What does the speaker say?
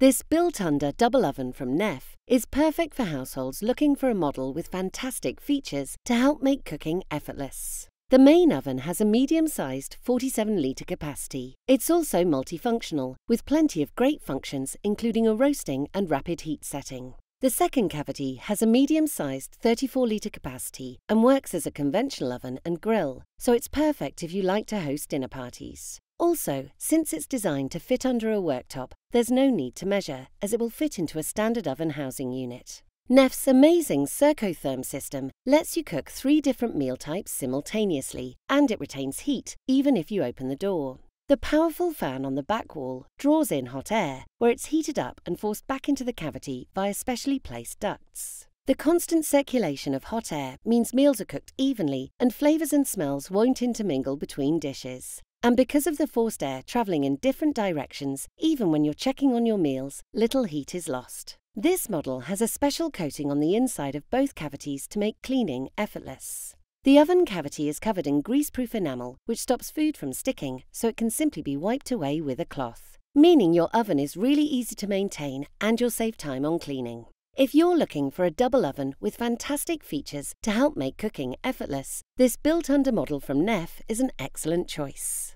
This built-under double oven from Neff is perfect for households looking for a model with fantastic features to help make cooking effortless. The main oven has a medium-sized 47-litre capacity. It's also multifunctional, with plenty of great functions including a roasting and rapid heat setting. The second cavity has a medium-sized 34-litre capacity and works as a conventional oven and grill, so it's perfect if you like to host dinner parties. Also, since it's designed to fit under a worktop, there's no need to measure, as it will fit into a standard oven housing unit. Neff's amazing CircoTherm system lets you cook 3 different meal types simultaneously, and it retains heat even if you open the door. The powerful fan on the back wall draws in hot air, where it's heated up and forced back into the cavity via specially placed ducts. The constant circulation of hot air means meals are cooked evenly and flavours and smells won't intermingle between dishes. And because of the forced air travelling in different directions, even when you're checking on your meals, little heat is lost. This model has a special coating on the inside of both cavities to make cleaning effortless. The oven cavity is covered in grease-proof enamel, which stops food from sticking, so it can simply be wiped away with a cloth, meaning your oven is really easy to maintain and you'll save time on cleaning. If you're looking for a double oven with fantastic features to help make cooking effortless, this built-under model from Neff is an excellent choice.